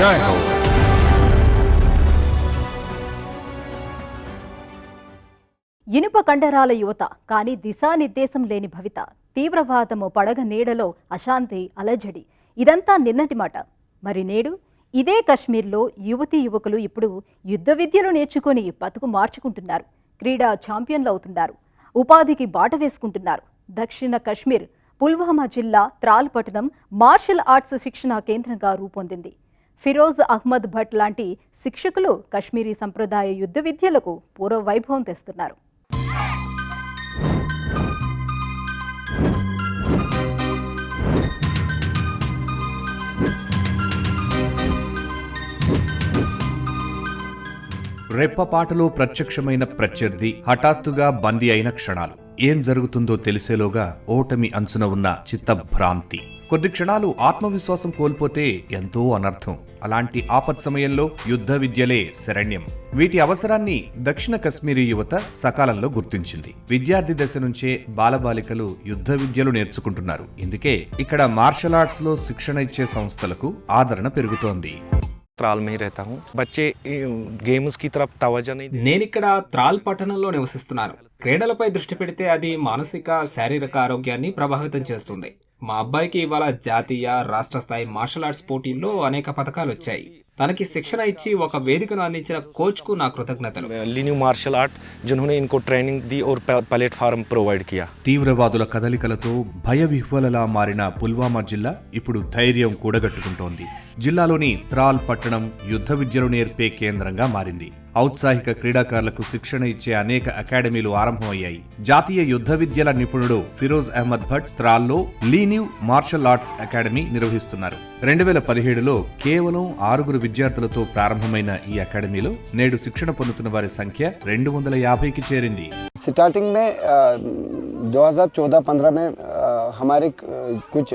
జై హో. ఇనుప కండరాల యువత కానీ దిశానిర్దేశం లేని భవిత, తీవ్రవాదము పడగ నీడలో అశాంతి అలజడి, ఇదంతా నిన్నటి మాట. మరి నేడు ఇదే కశ్మీర్లో యువతీ యువకులు ఇప్పుడు యుద్ధ విద్యలు నేర్చుకుని బతుకు మార్చుకుంటున్నారు. క్రీడా ఛాంపియన్లు అవుతున్నారు. ఉపాధికి బాట వేసుకుంటున్నారు. దక్షిణ కశ్మీర్ పుల్వామా జిల్లా త్రాల్ పట్టణం మార్షల్ ఆర్ట్స్ శిక్షణా కేంద్రంగా రూపొందింది. ఫిరోజ్ అహ్మద్ భట్ లాంటి శిక్షకులు కశ్మీరీ సంప్రదాయ యుద్ధ విద్యలకు పూర్వ వైభవం తెస్తున్నారు. రెప్పపాటలో ప్రత్యక్షమైన ప్రత్యర్థి, హఠాత్తుగా బందీ అయిన క్షణాలు, ఏం జరుగుతుందో తెలిసేలోగా ఓటమి అంచున ఉన్న చిత్తభ్రాంతి. కొద్ది క్షణాలు ఆత్మవిశ్వాసం కోల్పోతే ఎంతో అనర్థం. అలాంటి ఆపత్ సమయంలో యుద్ధ విద్యలే శరణ్యం. వీటి అవసరాన్ని దక్షిణ కశ్మీరీ యువత సకాలంలో గుర్తించింది. విద్యార్థి దశ నుంచే బాలబాలికలు యుద్ధ విద్యలు నేర్చుకుంటున్నారు. ఇందుకే ఇక్కడ మార్షల్ ఆర్ట్స్ లో శిక్షణ ఇచ్చే సంస్థలకు ఆదరణ పెరుగుతోంది. త్రాల్ మే रहता हूं बच्चे गेम्स की तरफ तवज्जो नहीं देते. నేనిక్కడ త్రాల్ పట్టణంలో నివసిస్తున్నాను. క్రీడలపై దృష్టి పెడితే అది మానసిక శారీరక ఆరోగ్యాన్ని ప్రభావితం చేస్తుంది. మా అబ్బాయికి ఇవాళ జాతీయ రాష్ట్ర స్థాయి మార్షల్ ఆర్ట్స్ పోటీల్లో అనేక పథకాలు వచ్చాయి. తనకి శిక్షణ ఇచ్చి ఒక వేదికను అందించిన కోచ్ కు నా కృతజ్ఞతలు. లీన్యూ మార్షల్ ఆర్ట్ जिन्होंने इनको ट्रेनिंग दी और प्लेटफार्म प्रोवाइड किया. తీవ్రవాదుల కదలికలతో భయ విహ్వలలా మారిన పుల్వామా జిల్లా ఇప్పుడు ధైర్యం కూడగట్టుకుంటోంది. జిల్లాలోని త్రాల్ పట్టణం యుద్ధ విద్యలు నేర్పే కేంద్రంగా మారింది. ఔత్సాహిక క్రీడాకారులకు శిక్షణ ఇచ్చే అనేక అకాడమీలు ఆరంభమయ్యాయి. జాతీయ యుద్ధ విద్యల నిపుణుడు ఫిరోజ్ అహ్మద్ భట్ త్రాల్లో లీన్యూ మార్షల్ ఆర్ట్స్ అకాడమీ నిర్వహిస్తున్నారు. 2017లో కేవలం 6 విద్యార్థులతో ప్రారంభమైన ఈ అకాడమీలో నేడు శిక్షణ పొందుతున్న వారి సంఖ్య 250కి చేరింది. स्टार्टिंग में 2014-15 में हमारे कुछ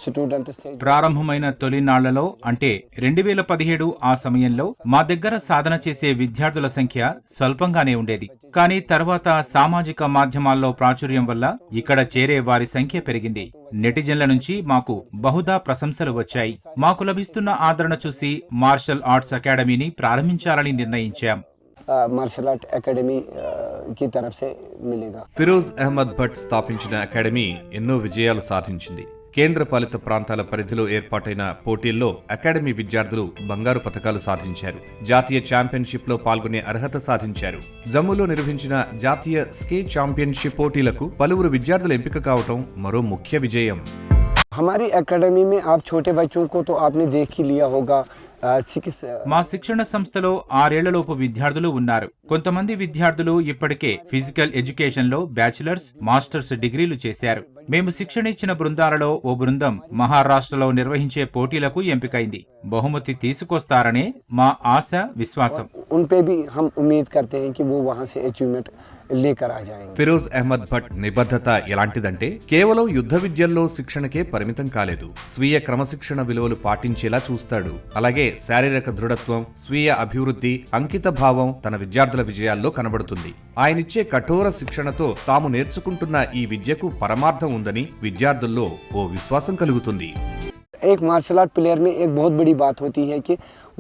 स्टूडेंट्स थे. ప్రారంభమైన తొలినాళ్లలో అంటే 2017 ఆ సమయంలో మా దగ్గర సాధన చేసే విద్యార్థుల సంఖ్య స్వల్పంగానే ఉండేది. కానీ తర్వాత సామాజిక మాధ్యమాల్లో ప్రాచుర్యం వల్ల ఇక్కడ చేరే వారి సంఖ్య పెరిగింది. నెటిజన్ల నుంచి మాకు బహుదా ప్రశంసలు వచ్చాయి. మాకు లభిస్తున్న ఆదరణ చూసి మార్షల్ ఆర్ట్స్ అకాడమీని ప్రారంభించాలని నిర్ణయించాం. మార్షల్ ఆర్ట్ అకాడమీ की तरफ से मिलेगा. ఫిరోజ్ అహ్మద్ భట్ స్థాపించిన అకాడమీ ఎన్నో విజయాలు సాధించింది. కేంద్ర పాలిత ప్రాంతాల పరిధిలో ఏర్పాటైన పోటీల్లో అకాడమీ విద్యార్థులు బంగారు పతకాలు సాధించారు. జాతీయ ఛాంపియన్షిప్ లో పాల్గొనే అర్హత సాధించారు. జమ్మూలో నిర్వహించిన జాతీయ స్కే ఛాంపియన్షిప్ పోటీలకు పలువురు విద్యార్థులు ఎంపిక కావటం మరో ముఖ్య విజయం. हमारी एकेडमी में आप छोटे बच्चों को तो आपने देख ही लिया होगा. మా శిక్షణ సంస్థలో 6 ఏళ్లలోపు విద్యార్థులు ఉన్నారు. కొంతమంది విద్యార్థులు ఇప్పటికే ఫిజికల్ ఎడ్యుకేషన్ లో బ్యాచిలర్స్, మాస్టర్స్ డిగ్రీలు చేశారు. మేము శిక్షణ ఇచ్చిన బృందాలలో ఓ బృందం మహారాష్ట్రలో నిర్వహించే పోటీలకు ఎంపికైంది. బహుమతి తీసుకొస్తారనే మా ఆశ, విశ్వాసం. उनपे भी हम उम्मीद करते हैं कि वो वहां से अचीवमेंट लेकर आ जाएंगे. ఫిరోజ్ అహ్మద్ భట్ నిబద్ధత ఎలాంటిదంటే కేవలం యుద్ధ విద్యల్లో శిక్షణకే పరిమితం కాలేదు. స్వీయ క్రమశిక్షణ విలువలు పాటించేలా చూస్తాడు. అలాగే శారీరక దృఢత్వం, స్వీయ అభివృద్ధి, అంకిత భావం తన విద్యార్థుల విజయాల్లో కనబడుతుంది. ఆయనిచ్చే కఠోర శిక్షణతో తాము నేర్చుకుంటున్న ఈ విద్యకు పరమార్థం ఉందని విద్యార్థుల్లో ఓ విశ్వాసం కలుగుతుంది. एक मार्शल आर्ट प्लेयर में एक बहुत बड़ी बात होती है कि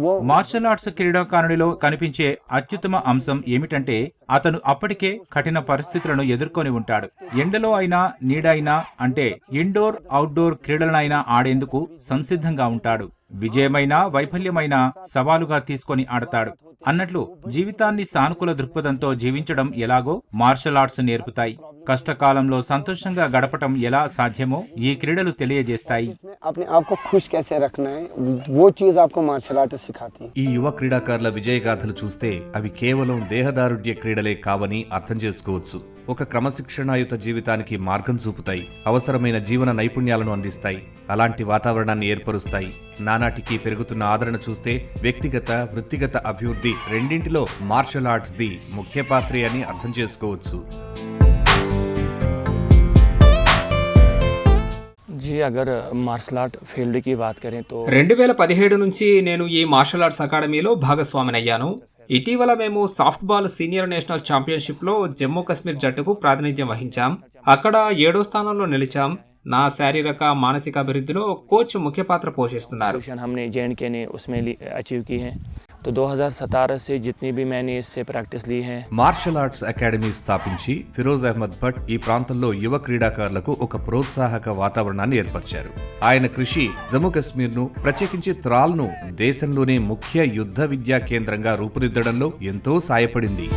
वो మార్షల్ ఆర్ట్స్ క్రీడాకారుడిలో కనిపించే అత్యుత్తమ అంశం ఏమిటంటే అతను అప్పటికే కఠిన పరిస్థితులను ఎదుర్కొని ఉంటాడు. ఎండలో అయినా నీడ అయినా అంటే ఇండోర్ అవుట్డోర్ క్రీడలనైనా ఆడేందుకు సంసిద్ధంగా ఉంటాడు. విజయమైనా వైఫల్యమైనా సవాలుగా తీసుకొని ఆడతాడు. అన్నట్లు జీవితాన్ని సానుకూల దృక్పథంతో జీవించడం ఎలాగో మార్షల్ ఆర్ట్స్ నేర్పుతాయి. కష్టకాలంలో సంతోషంగా గడపటం ఎలా సాధ్యమో ఈ క్రీడలు తెలియజేస్తాయి. अपने आप को खुश कैसे रखना है वो चीज आपको मार्शल आर्ट सिखाती है. ఈ యువ క్రీడాకారుల విజయగాథలు చూస్తే అవి కేవలం దేహదారుఢ్య క్రీడలే కావని అర్థం చేసుకోవచ్చు. ఒక క్రమశిక్షణాయుత జీవితానికి మార్గం చూపుతాయి. అవసరమైన జీవన నైపుణ్యాలను అందిస్తాయి. అలాంటి వాతావరణాన్ని ఏర్పరుస్తాయి. నానాటికి పెరుగుతున్న ఆదరణ చూస్తే వ్యక్తిగత, వృత్తిగత అభివృద్ధి రెండింటిలో మార్షల్ ఆర్ట్స్ ది ముఖ్య పాత్రే అని అర్థం చేసుకోవచ్చు. जी अगर मार्शल आर्ट फील्ड की बात करें तो 2017 నుంచి నేను ఈ మార్షల్ ఆర్ట్స్ అకాడమీలో భాగస్వామినయ్యాను. ఇటీవల మేము సాఫ్ట్బాల్ సీనియర్ నేషనల్ ఛాంపియన్షిప్ లో జమ్మూ కశ్మీర్ జట్టుకు ప్రాతినిధ్యం వహించాం. అక్కడ 7వ స్థానంలో నిలిచాం. నా శారీరక మానసిక అభివృద్ధిలో కోచ్ ముఖ్య పాత్ర పోషిస్తున్నారు. पोजीशन हमने JNK ने उसमें अचीव की है। तो 2017 से जितनी भी मैंने इससे प्रैक्टिस ली है। మార్షల్ ఆర్ట్స్ అకాడమీ స్థాపించి ఫిరోజ్ అహ్మద్ భట్ ఈ ప్రాంతంలో యువ క్రీడాకారులకు ఒక ప్రోత్సాహక వాతావరణాన్ని ఏర్పరిచారు. ఆయన కృషి జమ్మూ కశ్మీర్ను, ప్రత్యేకించి త్రాల్ను దేశంలోనే ముఖ్య యుద్ధ విద్యా కేంద్రంగా రూపుదిద్దడంలో ఎంతో సాయపడింది.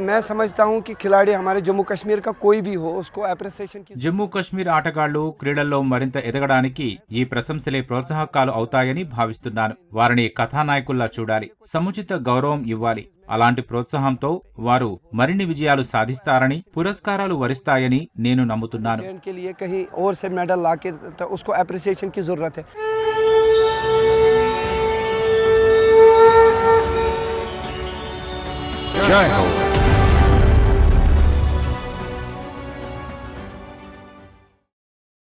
मैं समझता हूं कि खिलाड़ी हमारे जम्मू कश्मीर का कोई भी हो उसको अप्रिसिएशन की జమ్మూ కశ్మీర్ ఆటగాళ్లు క్రీడల్లో మరింత ఎదగడానికి ఈ ప్రశంసలే ప్రోత్సాహకాలు అవుతాయని భావిస్తున్నాను. వారిని కథానాయకుల్లా చూడాలి, సముచిత గౌరవం ఇవ్వాలి. అలాంటి ప్రోత్సాహంతో వారు మరిన్ని విజయాలు సాధిస్తారని, పురస్కారాలు వరిస్తాయని నేను నమ్ముతున్నాను. के लिए कहीं और से मेडल लाके तो उसको अप्रिसिएशन की जरूरत है. జై హో.